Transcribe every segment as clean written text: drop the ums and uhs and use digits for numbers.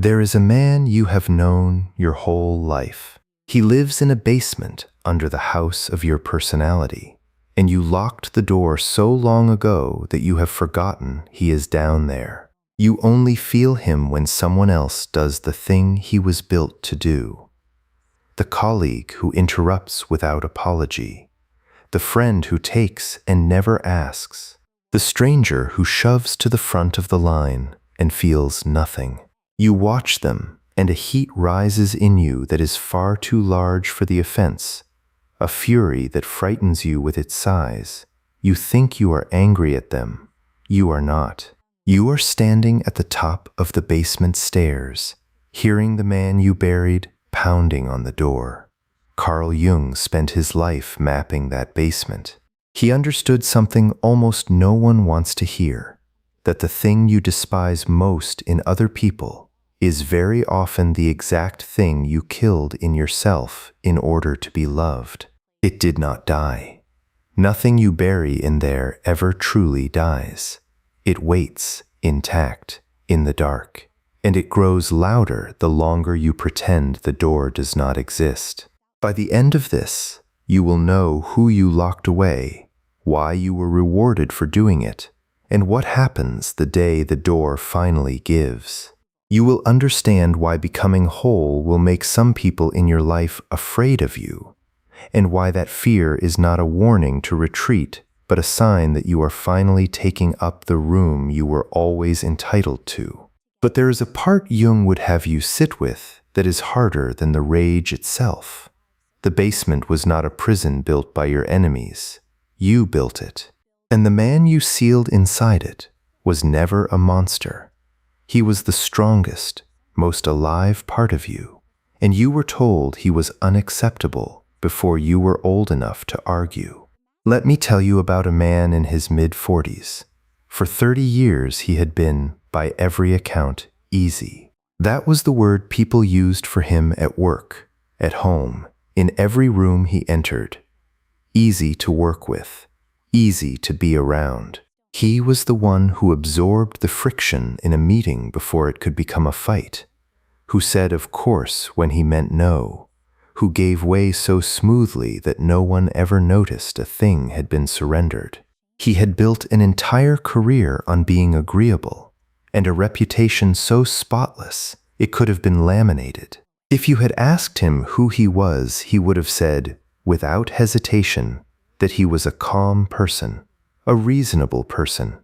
There is a man you have known your whole life. He lives in a basement under the house of your personality, and you locked the door so long ago that you have forgotten he is down there. You only feel him when someone else does the thing he was built to do. The colleague who interrupts without apology, the friend who takes and never asks, the stranger who shoves to the front of the line and feels nothing. You watch them, and a heat rises in you that is far too large for the offense, a fury that frightens you with its size. You think you are angry at them. You are not. You are standing at the top of the basement stairs, hearing the man you buried pounding on the door. Carl Jung spent his life mapping that basement. He understood something almost no one wants to hear, that the thing you despise most in other people is very often the exact thing you killed in yourself in order to be loved. It did not die. Nothing you bury in there ever truly dies. It waits, intact, in the dark, and it grows louder the longer you pretend the door does not exist. By the end of this, you will know who you locked away, why you were rewarded for doing it, and what happens the day the door finally gives. You will understand why becoming whole will make some people in your life afraid of you, and why that fear is not a warning to retreat, but a sign that you are finally taking up the room you were always entitled to. But there is a part Jung would have you sit with that is harder than the rage itself. The basement was not a prison built by your enemies. You built it. And the man you sealed inside it was never a monster. He was the strongest, most alive part of you, and you were told he was unacceptable before you were old enough to argue. Let me tell you about a man in his mid-40s. For 30 years he had been, by every account, easy. That was the word people used for him at work, at home, in every room he entered. Easy to work with, easy to be around. He was the one who absorbed the friction in a meeting before it could become a fight, who said of course when he meant no, who gave way so smoothly that no one ever noticed a thing had been surrendered. He had built an entire career on being agreeable, and a reputation so spotless it could have been laminated. If you had asked him who he was, he would have said, without hesitation, that he was a calm person, a reasonable person.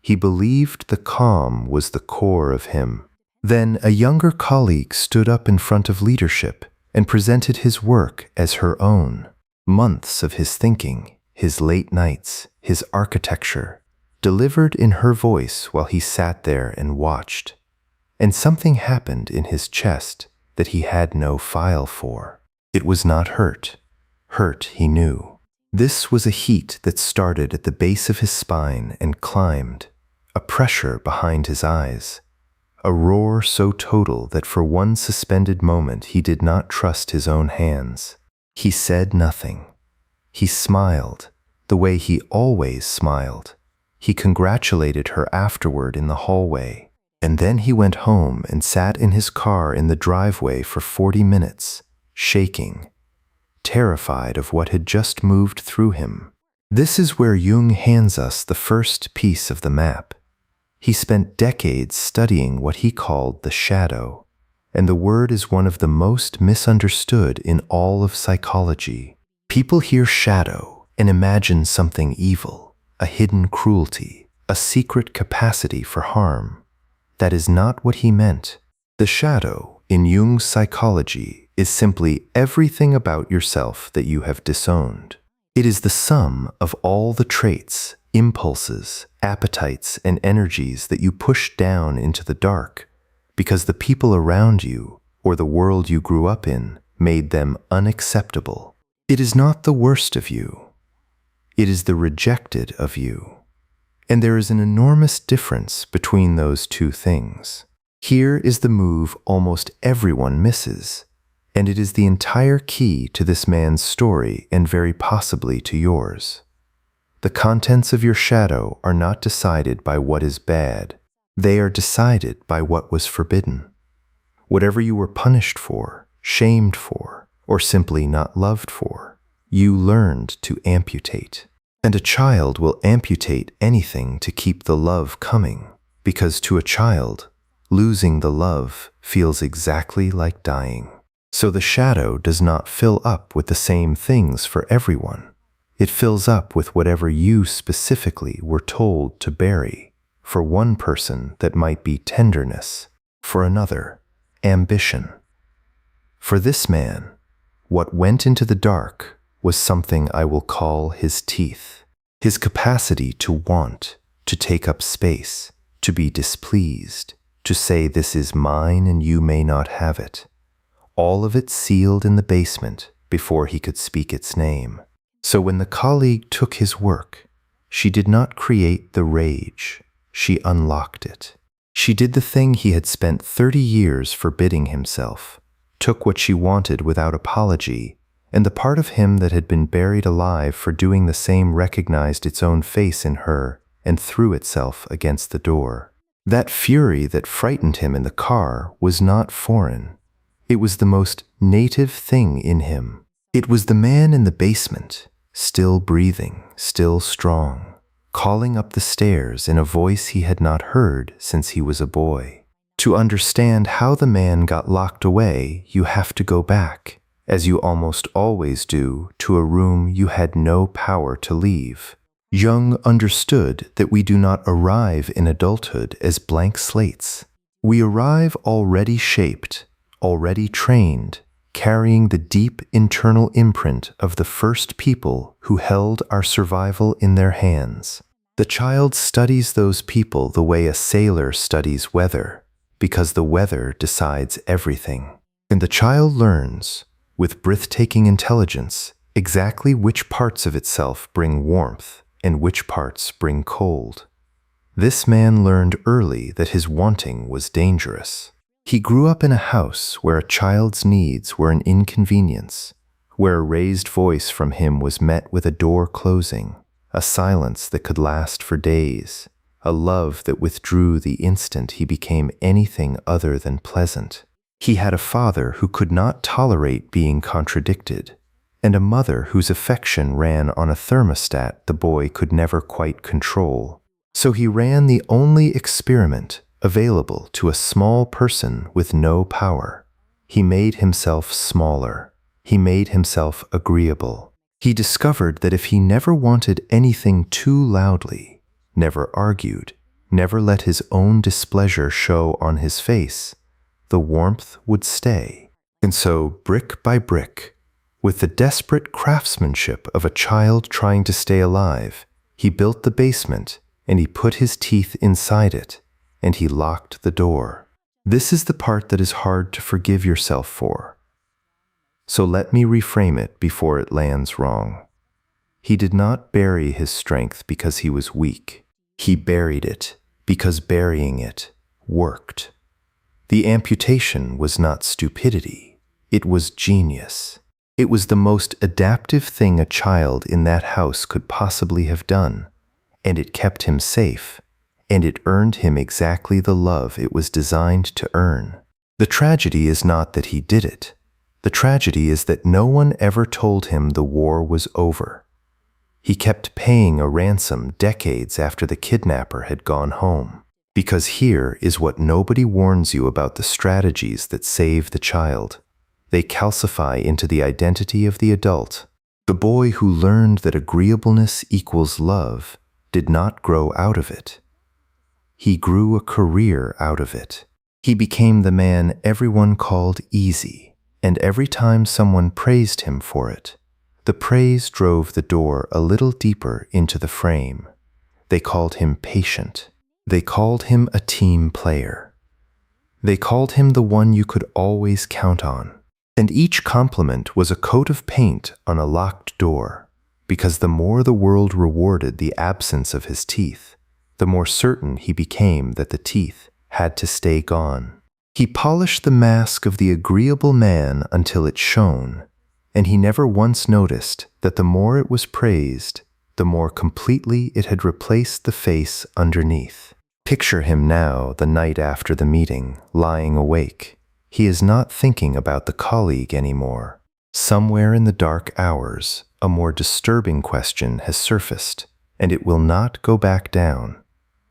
He believed the calm was the core of him. Then a younger colleague stood up in front of leadership and presented his work as her own. Months of his thinking, his late nights, his architecture, delivered in her voice while he sat there and watched. And something happened in his chest that he had no file for. It was not hurt. Hurt, he knew. This was a heat that started at the base of his spine and climbed, a pressure behind his eyes, a roar so total that for one suspended moment he did not trust his own hands. He said nothing. He smiled, the way he always smiled. He congratulated her afterward in the hallway, and then he went home and sat in his car in the driveway for 40 minutes, shaking, terrified of what had just moved through him. This is where Jung hands us the first piece of the map. He spent decades studying what he called the shadow, and the word is one of the most misunderstood in all of psychology. People hear shadow and imagine something evil, a hidden cruelty, a secret capacity for harm. That is not what he meant. The shadow, in Jung's psychology, is simply everything about yourself that you have disowned. It is the sum of all the traits, impulses, appetites, and energies that you push down into the dark because the people around you or the world you grew up in made them unacceptable. It is not the worst of you. It is the rejected of you. And there is an enormous difference between those two things. Here is the move almost everyone misses, and it is the entire key to this man's story and very possibly to yours. The contents of your shadow are not decided by what is bad. They are decided by what was forbidden. Whatever you were punished for, shamed for, or simply not loved for, you learned to amputate. And a child will amputate anything to keep the love coming, because to a child, losing the love feels exactly like dying. So the shadow does not fill up with the same things for everyone. It fills up with whatever you specifically were told to bury. For one person, that might be tenderness. For another, ambition. For this man, what went into the dark was something I will call his teeth. His capacity to want, to take up space, to be displeased, to say this is mine and you may not have it. All of it sealed in the basement before he could speak its name. So when the colleague took his work, she did not create the rage, she unlocked it. She did the thing he had spent 30 years forbidding himself, took what she wanted without apology, and the part of him that had been buried alive for doing the same recognized its own face in her and threw itself against the door. That fury that frightened him in the car was not foreign. It was the most native thing in him. It was the man in the basement, still breathing, still strong, calling up the stairs in a voice he had not heard since he was a boy. To understand how the man got locked away, you have to go back, as you almost always do, to a room you had no power to leave. Jung understood that we do not arrive in adulthood as blank slates. We arrive already shaped, already trained, carrying the deep internal imprint of the first people who held our survival in their hands. The child studies those people the way a sailor studies weather, because the weather decides everything. And the child learns, with breathtaking intelligence, exactly which parts of itself bring warmth and which parts bring cold. This man learned early that his wanting was dangerous. He grew up in a house where a child's needs were an inconvenience, where a raised voice from him was met with a door closing, a silence that could last for days, a love that withdrew the instant he became anything other than pleasant. He had a father who could not tolerate being contradicted, and a mother whose affection ran on a thermostat the boy could never quite control. So he ran the only experiment available to a small person with no power. He made himself smaller. He made himself agreeable. He discovered that if he never wanted anything too loudly, never argued, never let his own displeasure show on his face, the warmth would stay. And so, brick by brick, with the desperate craftsmanship of a child trying to stay alive, he built the basement, and he put his teeth inside it, and he locked the door. This is the part that is hard to forgive yourself for. So let me reframe it before it lands wrong. He did not bury his strength because he was weak. He buried it because burying it worked. The amputation was not stupidity. It was genius. It was the most adaptive thing a child in that house could possibly have done, and it kept him safe, and it earned him exactly the love it was designed to earn. The tragedy is not that he did it. The tragedy is that no one ever told him the war was over. He kept paying a ransom decades after the kidnapper had gone home. Because here is what nobody warns you about the strategies that save the child. They calcify into the identity of the adult. The boy who learned that agreeableness equals love did not grow out of it. He grew a career out of it. He became the man everyone called easy, and every time someone praised him for it, the praise drove the door a little deeper into the frame. They called him patient. They called him a team player. They called him the one you could always count on. And each compliment was a coat of paint on a locked door, because the more the world rewarded the absence of his teeth, the more certain he became that the teeth had to stay gone. He polished the mask of the agreeable man until it shone, and he never once noticed that the more it was praised, the more completely it had replaced the face underneath. Picture him now, the night after the meeting, lying awake. He is not thinking about the colleague anymore. Somewhere in the dark hours, a more disturbing question has surfaced, and it will not go back down.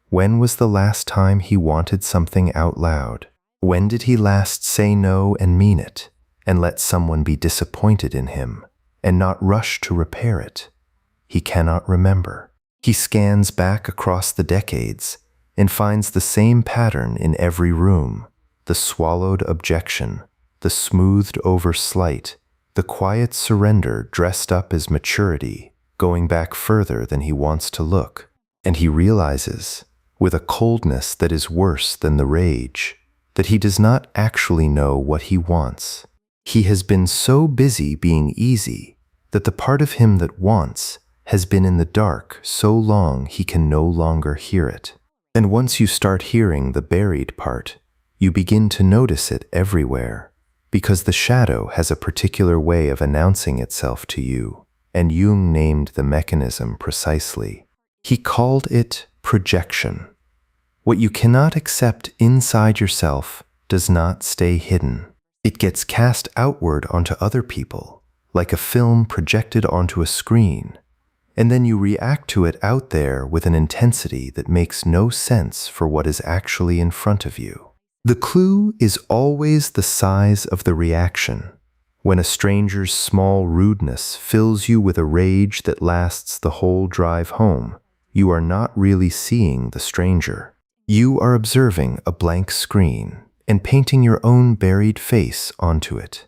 When was the last time he wanted something out loud? When did he last say no and mean it, and let someone be disappointed in him, and not rush to repair it? He cannot remember. He scans back across the decades and finds the same pattern in every room: the swallowed objection, the smoothed over slight, the quiet surrender dressed up as maturity, going back further than he wants to look. And he realizes, with a coldness that is worse than the rage, that he does not actually know what he wants. He has been so busy being easy that the part of him that wants has been in the dark so long he can no longer hear it. And once you start hearing the buried part, you begin to notice it everywhere, because the shadow has a particular way of announcing itself to you, and Jung named the mechanism precisely. He called it projection. What you cannot accept inside yourself does not stay hidden. It gets cast outward onto other people, like a film projected onto a screen, and then you react to it out there with an intensity that makes no sense for what is actually in front of you. The clue is always the size of the reaction. When a stranger's small rudeness fills you with a rage that lasts the whole drive home, you are not really seeing the stranger. You are observing a blank screen and painting your own buried face onto it.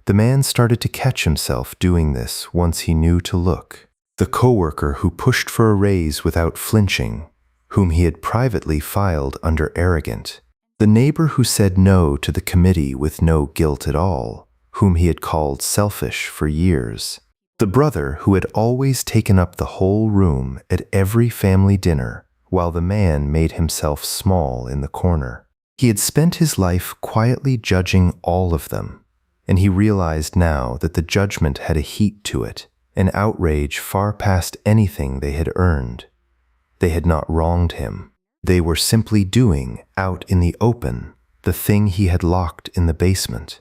The man started to catch himself doing this once he knew to look. The coworker who pushed for a raise without flinching, whom he had privately filed under arrogant. The neighbor who said no to the committee with no guilt at all, whom he had called selfish for years. The brother who had always taken up the whole room at every family dinner, while the man made himself small in the corner. He had spent his life quietly judging all of them, and he realized now that the judgment had a heat to it, an outrage far past anything they had earned. They had not wronged him. They were simply doing, out in the open, the thing he had locked in the basement.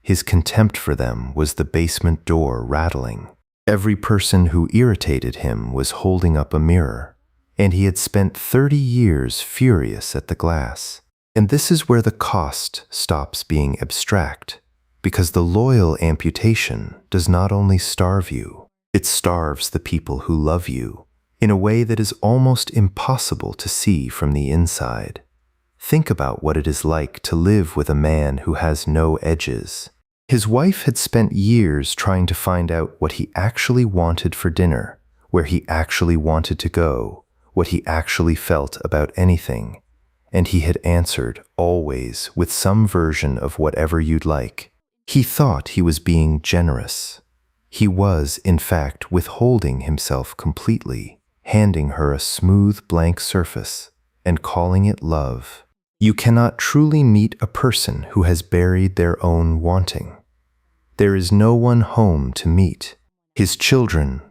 His contempt for them was the basement door rattling. Every person who irritated him was holding up a mirror, and he had spent 30 years furious at the glass. And this is where the cost stops being abstract, because the loyal amputation does not only starve you, it starves the people who love you in a way that is almost impossible to see from the inside. Think about what it is like to live with a man who has no edges. His wife had spent years trying to find out what he actually wanted for dinner, where he actually wanted to go, what he actually felt about anything, and he had answered always with some version of whatever you'd like. He thought he was being generous. He was, in fact, withholding himself completely, handing her a smooth blank surface and calling it love. You cannot truly meet a person who has buried their own wanting. There is no one home to meet. His children,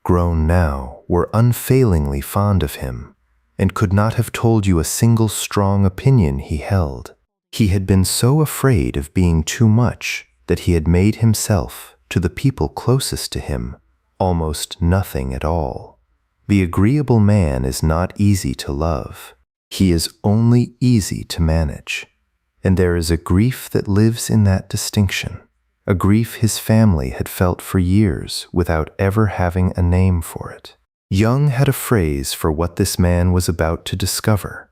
grown now, were unfailingly fond of him and could not have told you a single strong opinion he held. He had been so afraid of being too much that he had made himself, to the people closest to him, almost nothing at all. The agreeable man is not easy to love. He is only easy to manage. And there is a grief that lives in that distinction, a grief his family had felt for years without ever having a name for it. Jung had a phrase for what this man was about to discover,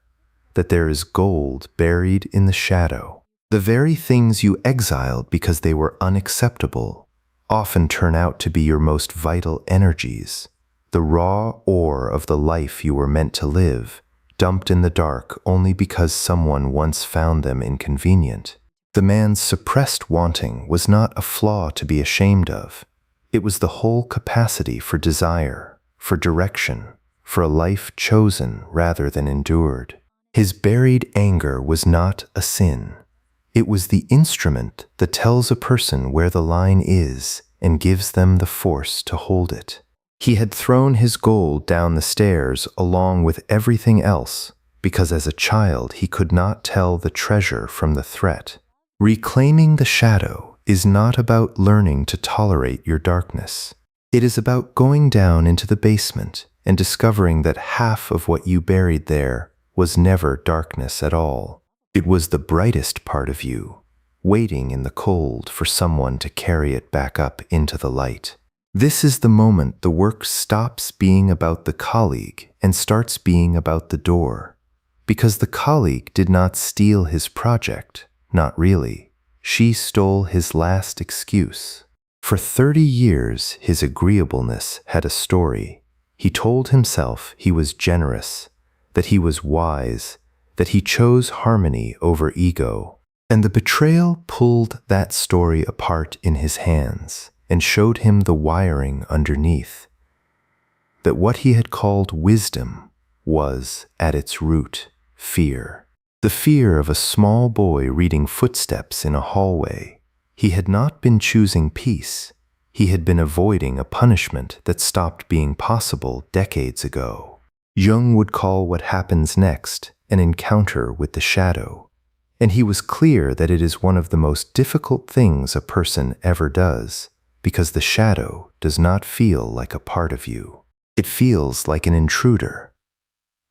that there is gold buried in the shadow. The very things you exiled because they were unacceptable often turn out to be your most vital energies, the raw ore of the life you were meant to live, dumped in the dark only because someone once found them inconvenient. The man's suppressed wanting was not a flaw to be ashamed of. It was the whole capacity for desire, for direction, for a life chosen rather than endured. His buried anger was not a sin. It was the instrument that tells a person where the line is and gives them the force to hold it. He had thrown his gold down the stairs along with everything else because as a child he could not tell the treasure from the threat. Reclaiming the shadow is not about learning to tolerate your darkness. It is about going down into the basement and discovering that half of what you buried there was never darkness at all. It was the brightest part of you, waiting in the cold for someone to carry it back up into the light. This is the moment the work stops being about the colleague and starts being about the door. Because the colleague did not steal his project, not really. She stole his last excuse. For 30 years, his agreeableness had a story. He told himself he was generous, that he was wise, that he chose harmony over ego. And the betrayal pulled that story apart in his hands and showed him the wiring underneath. That what he had called wisdom was, at its root, fear. The fear of a small boy reading footsteps in a hallway. He had not been choosing peace. He had been avoiding a punishment that stopped being possible decades ago. Jung would call what happens next an encounter with the shadow. And he was clear that it is one of the most difficult things a person ever does, because the shadow does not feel like a part of you. It feels like an intruder.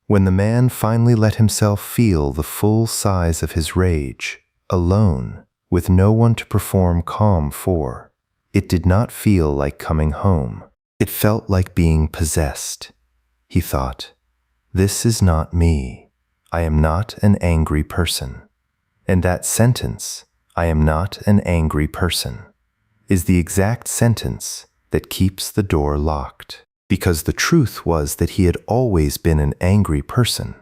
When the man finally let himself feel the full size of his rage, alone, with no one to perform calm for, it did not feel like coming home. It felt like being possessed. He thought, "This is not me. I am not an angry person." And that sentence, "I am not an angry person," is the exact sentence that keeps the door locked. Because the truth was that he had always been an angry person,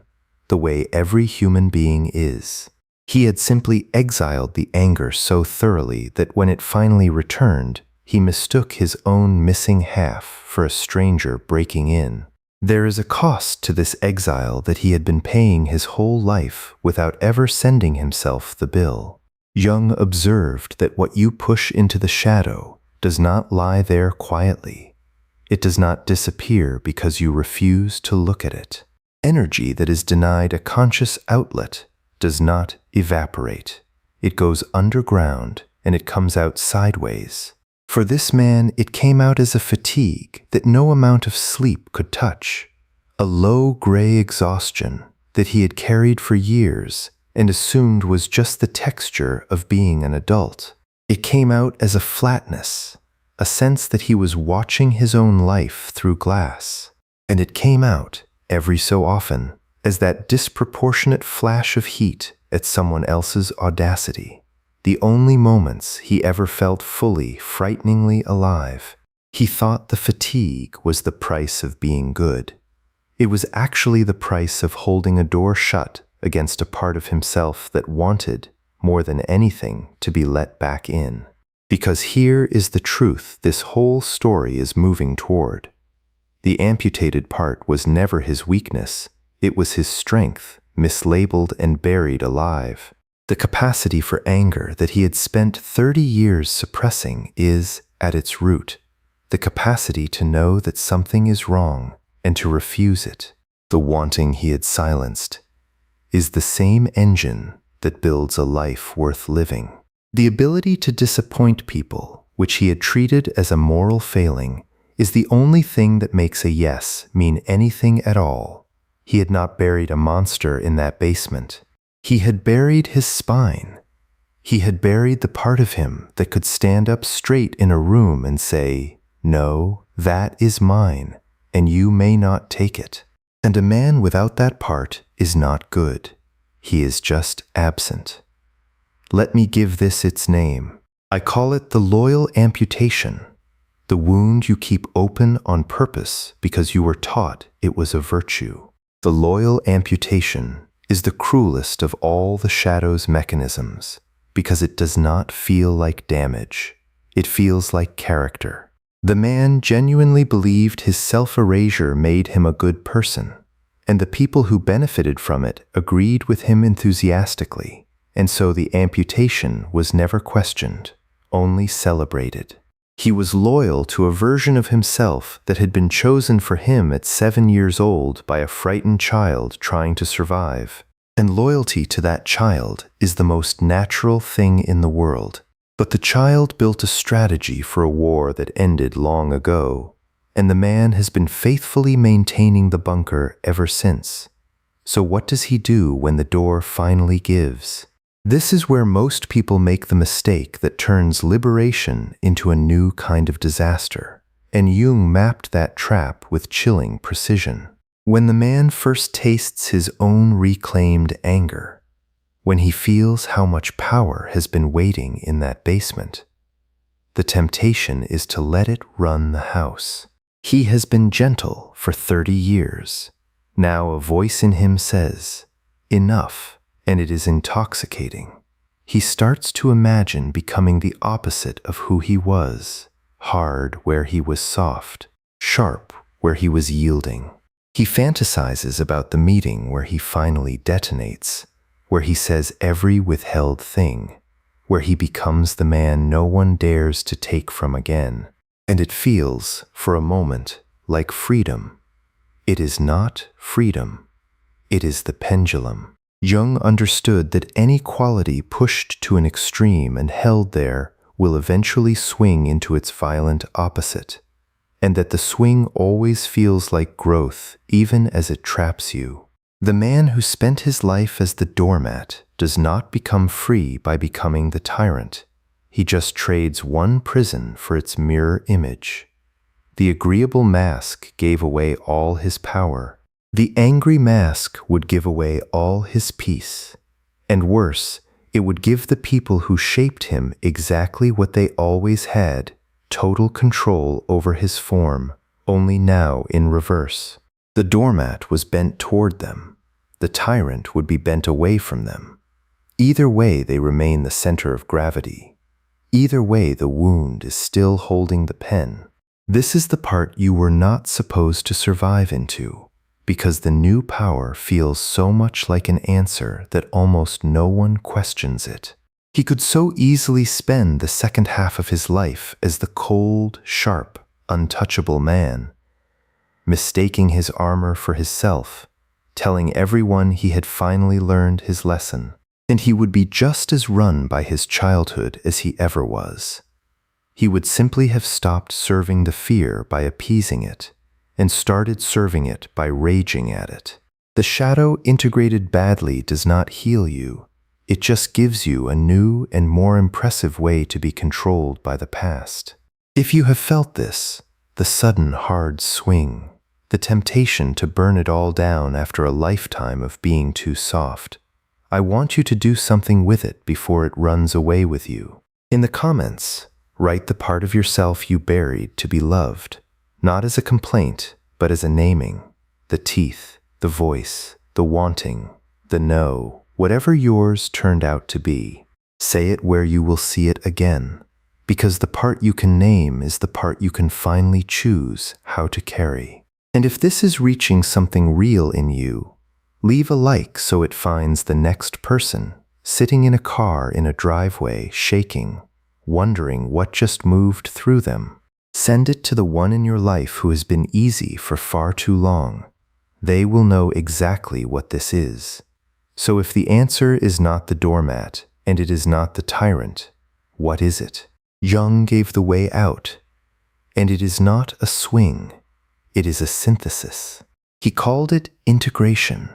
the way every human being is. He had simply exiled the anger so thoroughly that when it finally returned, he mistook his own missing half for a stranger breaking in. There is a cost to this exile that he had been paying his whole life without ever sending himself the bill. Jung observed that what you push into the shadow does not lie there quietly. It does not disappear because you refuse to look at it. Energy that is denied a conscious outlet does not evaporate. It goes underground and it comes out sideways. For this man, it came out as a fatigue that no amount of sleep could touch, a low gray exhaustion that he had carried for years and assumed was just the texture of being an adult. It came out as a flatness, a sense that he was watching his own life through glass. And it came out, every so often, as that disproportionate flash of heat at someone else's audacity. The only moments he ever felt fully, frighteningly alive. He thought the fatigue was the price of being good. It was actually the price of holding a door shut against a part of himself that wanted, more than anything, to be let back in. Because here is the truth this whole story is moving toward. The amputated part was never his weakness, it was his strength, mislabeled and buried alive. The capacity for anger that he had spent 30 years suppressing is, at its root, the capacity to know that something is wrong and to refuse it. The wanting he had silenced is the same engine that builds a life worth living. The ability to disappoint people, which he had treated as a moral failing, is the only thing that makes a yes mean anything at all. He had not buried a monster in that basement. He had buried his spine. He had buried the part of him that could stand up straight in a room and say, "No, that is mine, and you may not take it." And a man without that part is not good. He is just absent. Let me give this its name. I call it the loyal amputation, the wound you keep open on purpose because you were taught it was a virtue. The loyal amputation is the cruelest of all the shadow's mechanisms because it does not feel like damage. It feels like character. The man genuinely believed his self-erasure made him a good person, and the people who benefited from it agreed with him enthusiastically. And so the amputation was never questioned, only celebrated. He was loyal to a version of himself that had been chosen for him at 7 years old by a frightened child trying to survive. and loyalty to that child is the most natural thing in the world. But the child built a strategy for a war that ended long ago, and the man has been faithfully maintaining the bunker ever since. So what does he do when the door finally gives? This is where most people make the mistake that turns liberation into a new kind of disaster, and Jung mapped that trap with chilling precision. When the man first tastes his own reclaimed anger, when he feels how much power has been waiting in that basement, the temptation is to let it run the house. He has been gentle for 30 years. Now a voice in him says, "Enough," and it is intoxicating. He starts to imagine becoming the opposite of who he was, hard where he was soft, sharp where he was yielding. He fantasizes about the meeting where he finally detonates, where he says every withheld thing, where he becomes the man no one dares to take from again. And it feels, for a moment, like freedom. It is not freedom. It is the pendulum. Jung understood that any quality pushed to an extreme and held there will eventually swing into its violent opposite, and that the swing always feels like growth even as it traps you. The man who spent his life as the doormat does not become free by becoming the tyrant. He just trades one prison for its mirror image. The agreeable mask gave away all his power. The angry mask would give away all his peace. And worse, it would give the people who shaped him exactly what they always had, total control over his form, only now in reverse. The doormat was bent toward them. The tyrant would be bent away from them. Either way, they remain the center of gravity. Either way, the wound is still holding the pen. This is the part you were not supposed to survive into, because the new power feels so much like an answer that almost no one questions it. He could so easily spend the second half of his life as the cold, sharp, untouchable man, mistaking his armor for his self, telling everyone he had finally learned his lesson. And he would be just as run by his childhood as he ever was. He would simply have stopped serving the fear by appeasing it, and started serving it by raging at it. The shadow integrated badly does not heal you. It just gives you a new and more impressive way to be controlled by the past. If you have felt this, the sudden hard swing, the temptation to burn it all down after a lifetime of being too soft, I want you to do something with it before it runs away with you. In the comments, write the part of yourself you buried to be loved, not as a complaint, but as a naming. The teeth, the voice, the wanting, the no, whatever yours turned out to be. Say it where you will see it again, because the part you can name is the part you can finally choose how to carry. And if this is reaching something real in you, leave a like so it finds the next person sitting in a car in a driveway, shaking, wondering what just moved through them. Send it to the one in your life who has been easy for far too long. They will know exactly what this is. So if the answer is not the doormat and it is not the tyrant, what is it? Jung gave the way out, and it is not a swing, it is a synthesis. He called it integration.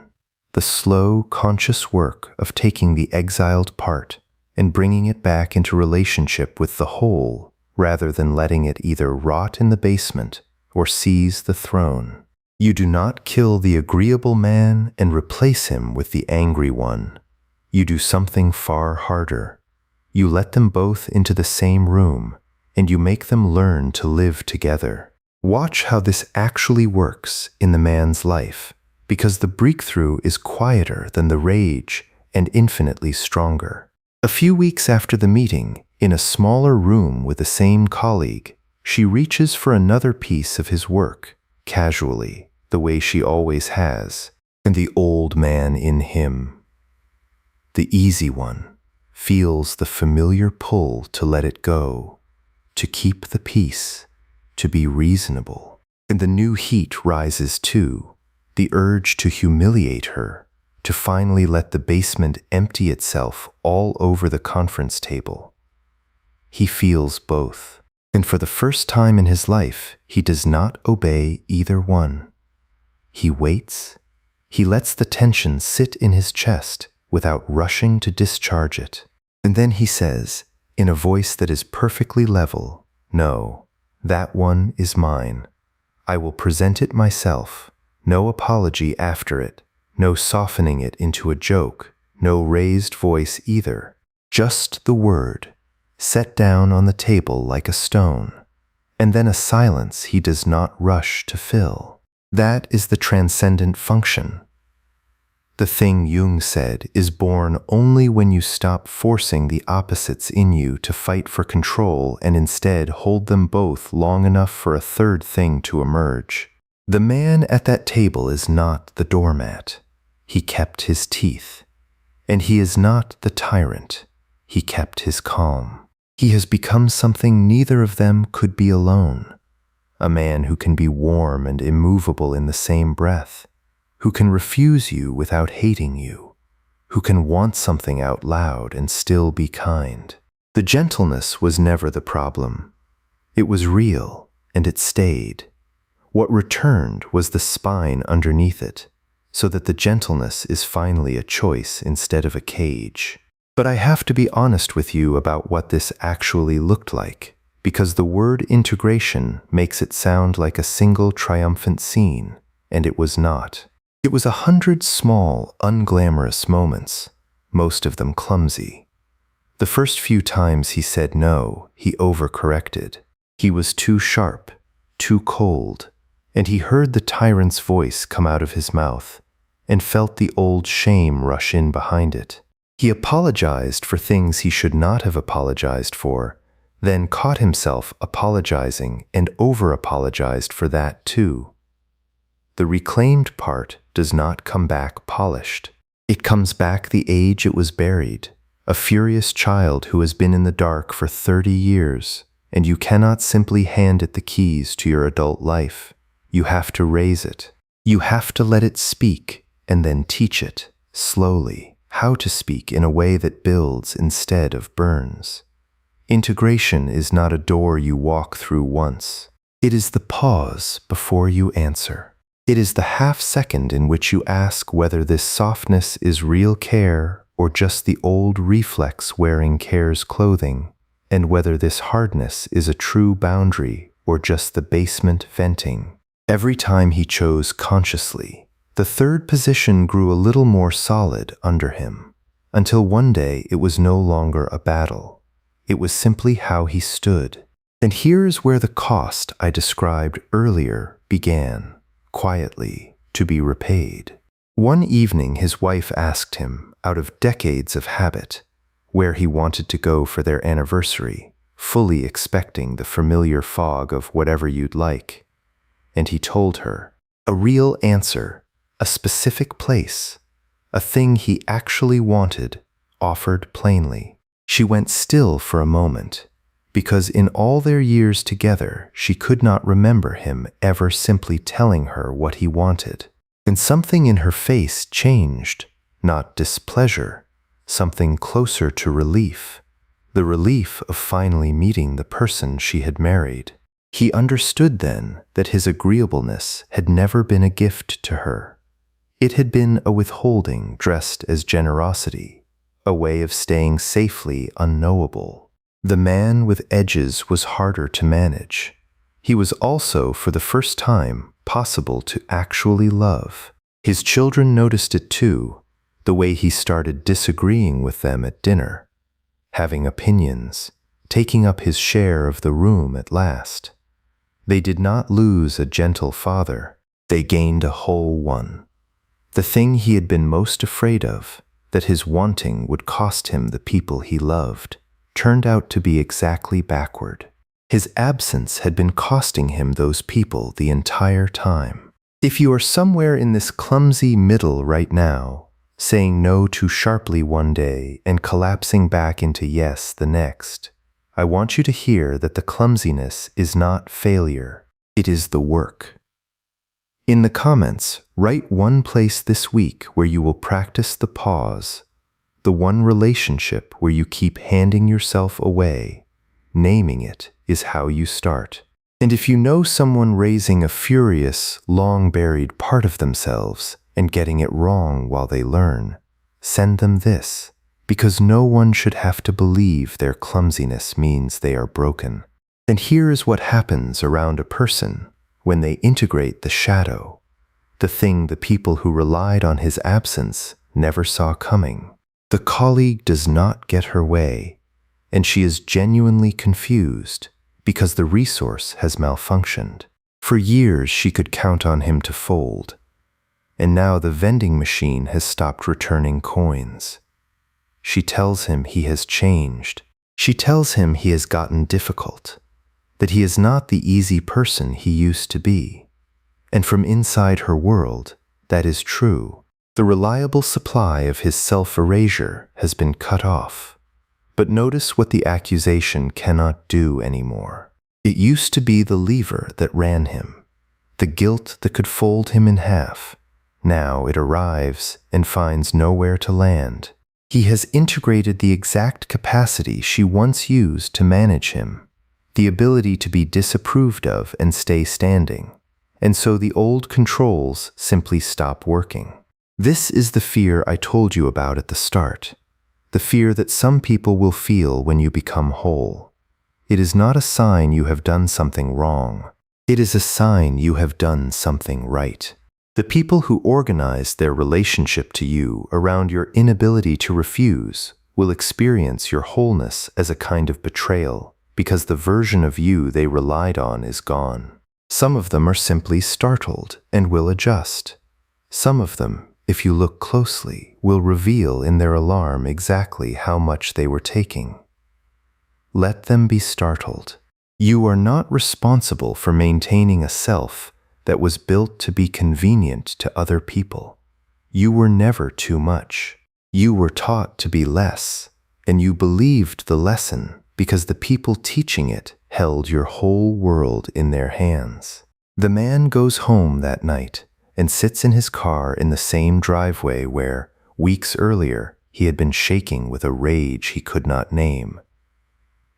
The slow, conscious work of taking the exiled part and bringing it back into relationship with the whole, rather than letting it either rot in the basement or seize the throne. You do not kill the agreeable man and replace him with the angry one. You do something far harder. You let them both into the same room, and you make them learn to live together. Watch how this actually works in the man's life, because the breakthrough is quieter than the rage and infinitely stronger. A few weeks after the meeting, in a smaller room with the same colleague, she reaches for another piece of his work, casually, the way she always has, and the old man in him, the easy one, feels the familiar pull to let it go, to keep the peace, to be reasonable. And the new heat rises too, the urge to humiliate her, to finally let the basement empty itself all over the conference table. He feels both, and for the first time in his life, he does not obey either one. He waits. He lets the tension sit in his chest without rushing to discharge it. And then he says, in a voice that is perfectly level, "No, that one is mine. I will present it myself. No apology after it. No softening it into a joke. No raised voice either. Just the word, set down on the table like a stone. And then a silence he does not rush to fill. That is the transcendent function. The thing Jung said is born only when you stop forcing the opposites in you to fight for control and instead hold them both long enough for a third thing to emerge. The man at that table is not the doormat. He kept his teeth. And he is not the tyrant. He kept his calm. He has become something neither of them could be alone. A man who can be warm and immovable in the same breath, who can refuse you without hating you, who can want something out loud and still be kind. The gentleness was never the problem. It was real, and it stayed. What returned was the spine underneath it, so that the gentleness is finally a choice instead of a cage. But I have to be honest with you about what this actually looked like, because the word integration makes it sound like a single triumphant scene, and it was not. It was 100 small, unglamorous moments, most of them clumsy. The first few times he said no, he overcorrected. He was too sharp, too cold, and he heard the tyrant's voice come out of his mouth and felt the old shame rush in behind it. He apologized for things he should not have apologized for, then caught himself apologizing and over-apologized for that too. The reclaimed part does not come back polished. It comes back the age it was buried, a furious child who has been in the dark for 30 years, and you cannot simply hand it the keys to your adult life. You have to raise it. You have to let it speak and then teach it, slowly, how to speak in a way that builds instead of burns. Integration is not a door you walk through once. It is the pause before you answer. It is the half-second in which you ask whether this softness is real care or just the old reflex wearing care's clothing, and whether this hardness is a true boundary or just the basement venting. Every time he chose consciously, the third position grew a little more solid under him, until one day it was no longer a battle. It was simply how he stood. And here is where the cost I described earlier began, quietly, to be repaid. One evening his wife asked him, out of decades of habit, where he wanted to go for their anniversary, fully expecting the familiar fog of whatever you'd like. And he told her, a real answer, a specific place, a thing he actually wanted, offered plainly. She went still for a moment, because in all their years together, she could not remember him ever simply telling her what he wanted. And something in her face changed, not displeasure, something closer to relief, the relief of finally meeting the person she had married. He understood then that his agreeableness had never been a gift to her. It had been a withholding dressed as generosity, a way of staying safely unknowable. The man with edges was harder to manage. He was also, for the first time, possible to actually love. His children noticed it too, the way he started disagreeing with them at dinner, having opinions, taking up his share of the room at last. They did not lose a gentle father. They gained a whole one. The thing he had been most afraid of, that his wanting would cost him the people he loved, turned out to be exactly backward. His absence had been costing him those people the entire time. If you are somewhere in this clumsy middle right now, saying no too sharply one day and collapsing back into yes the next, I want you to hear that the clumsiness is not failure. It is the work. In the comments, write one place this week where you will practice the pause, the one relationship where you keep handing yourself away. Naming it is how you start. And if you know someone raising a furious, long-buried part of themselves and getting it wrong while they learn, send them this, because no one should have to believe their clumsiness means they are broken. And here is what happens around a person when they integrate the shadow, the thing the people who relied on his absence never saw coming. The colleague does not get her way, and she is genuinely confused because the resource has malfunctioned. For years she could count on him to fold, and now the vending machine has stopped returning coins. She tells him he has changed. She tells him he has gotten difficult, that he is not the easy person he used to be. And from inside her world, that is true. The reliable supply of his self-erasure has been cut off. But notice what the accusation cannot do anymore. It used to be the lever that ran him, the guilt that could fold him in half. Now it arrives and finds nowhere to land. He has integrated the exact capacity she once used to manage him, the ability to be disapproved of and stay standing. And so the old controls simply stop working. This is the fear I told you about at the start, the fear that some people will feel when you become whole. It is not a sign you have done something wrong. It is a sign you have done something right. The people who organize their relationship to you around your inability to refuse will experience your wholeness as a kind of betrayal, because the version of you they relied on is gone. Some of them are simply startled and will adjust. Some of them, if you look closely, will reveal in their alarm exactly how much they were taking. Let them be startled. You are not responsible for maintaining a self that was built to be convenient to other people. You were never too much. You were taught to be less, and you believed the lesson because the people teaching it held your whole world in their hands. The man goes home that night and sits in his car in the same driveway where, weeks earlier, he had been shaking with a rage he could not name.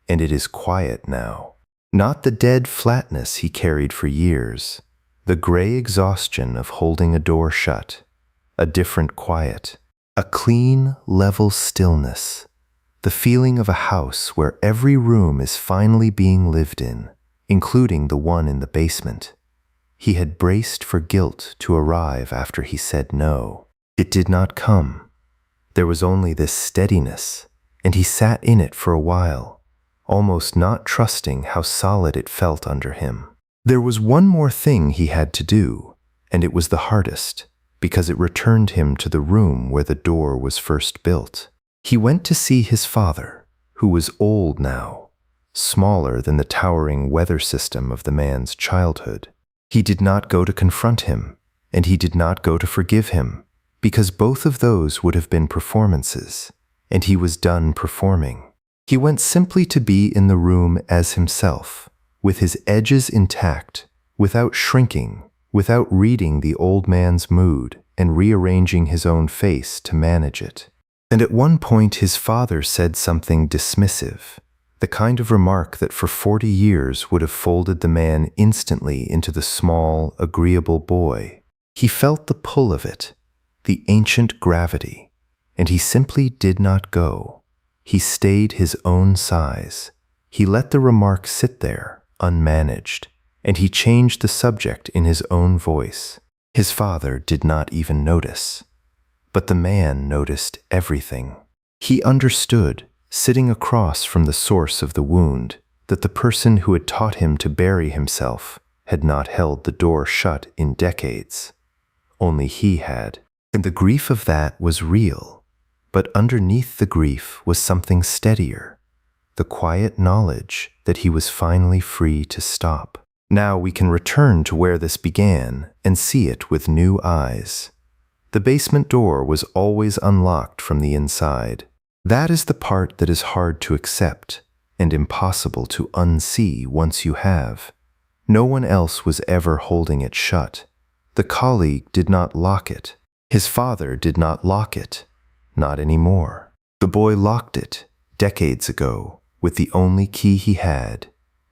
And it is quiet now. Not the dead flatness he carried for years, the gray exhaustion of holding a door shut, a different quiet, a clean, level stillness. The feeling of a house where every room is finally being lived in, including the one in the basement. He had braced for guilt to arrive after he said no. It did not come. There was only this steadiness, and he sat in it for a while, almost not trusting how solid it felt under him. There was one more thing he had to do, and it was the hardest, because it returned him to the room where the door was first built. He went to see his father, who was old now, smaller than the towering weather system of the man's childhood. He did not go to confront him, and he did not go to forgive him, because both of those would have been performances, and he was done performing. He went simply to be in the room as himself, with his edges intact, without shrinking, without reading the old man's mood and rearranging his own face to manage it. And at one point his father said something dismissive, the kind of remark that for 40 years would have folded the man instantly into the small, agreeable boy. He felt the pull of it, the ancient gravity, and he simply did not go. He stayed his own size. He let the remark sit there, unmanaged, and he changed the subject in his own voice. His father did not even notice. But the man noticed everything. He understood, sitting across from the source of the wound, that the person who had taught him to bury himself had not held the door shut in decades. Only he had. And the grief of that was real. But underneath the grief was something steadier, the quiet knowledge that he was finally free to stop. Now we can return to where this began and see it with new eyes. The basement door was always unlocked from the inside. That is the part that is hard to accept and impossible to unsee once you have. No one else was ever holding it shut. The colleague did not lock it. His father did not lock it. Not anymore. The boy locked it decades ago with the only key he had,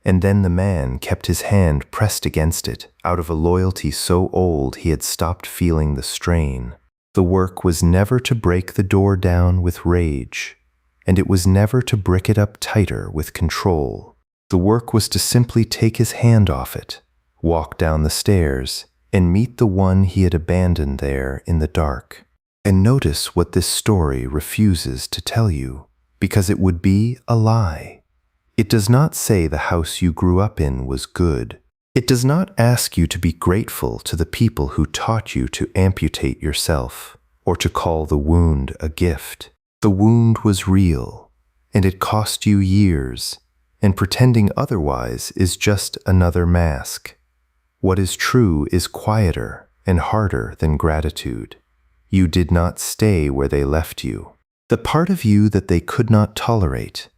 and then the man kept his hand pressed against it out of a loyalty so old he had stopped feeling the strain. The work was never to break the door down with rage, and it was never to brick it up tighter with control. The work was to simply take his hand off it, walk down the stairs, and meet the one he had abandoned there in the dark. And notice what this story refuses to tell you, because it would be a lie. It does not say the house you grew up in was good. It does not ask you to be grateful to the people who taught you to amputate yourself, or to call the wound a gift. The wound was real, and it cost you years, and pretending otherwise is just another mask. What is true is quieter and harder than gratitude. You did not stay where they left you. The part of you that they could not tolerate,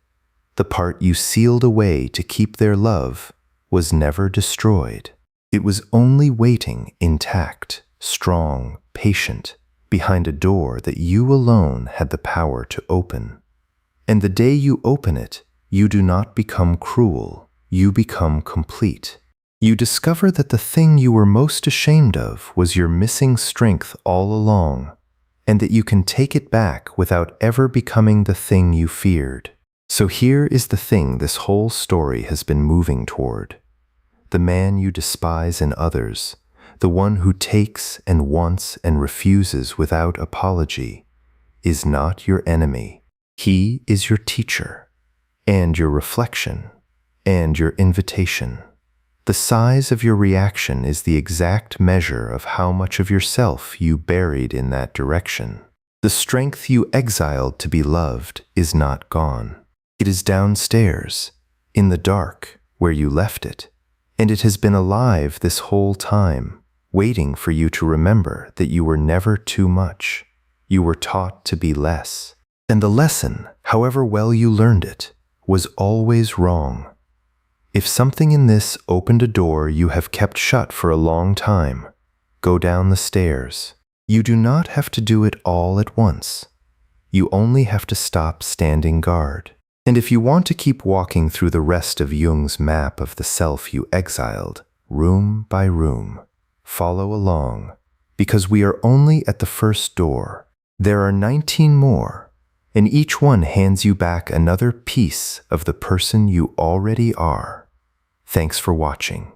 the part you sealed away to keep their love, was never destroyed. It was only waiting intact, strong, patient, behind a door that you alone had the power to open. And the day you open it, you do not become cruel, you become complete. You discover that the thing you were most ashamed of was your missing strength all along, and that you can take it back without ever becoming the thing you feared. So here is the thing this whole story has been moving toward. The man you despise in others, the one who takes and wants and refuses without apology, is not your enemy. He is your teacher, and your reflection, and your invitation. The size of your reaction is the exact measure of how much of yourself you buried in that direction. The strength you exiled to be loved is not gone. It is downstairs, in the dark, where you left it, and it has been alive this whole time, waiting for you to remember that you were never too much. You were taught to be less. And the lesson, however well you learned it, was always wrong. If something in this opened a door you have kept shut for a long time, go down the stairs. You do not have to do it all at once. You only have to stop standing guard. And if you want to keep walking through the rest of Jung's map of the self you exiled, room by room, follow along, because we are only at the first door. There are 19 more, and each one hands you back another piece of the person you already are. Thanks for watching.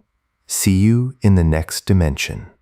See you in the next dimension.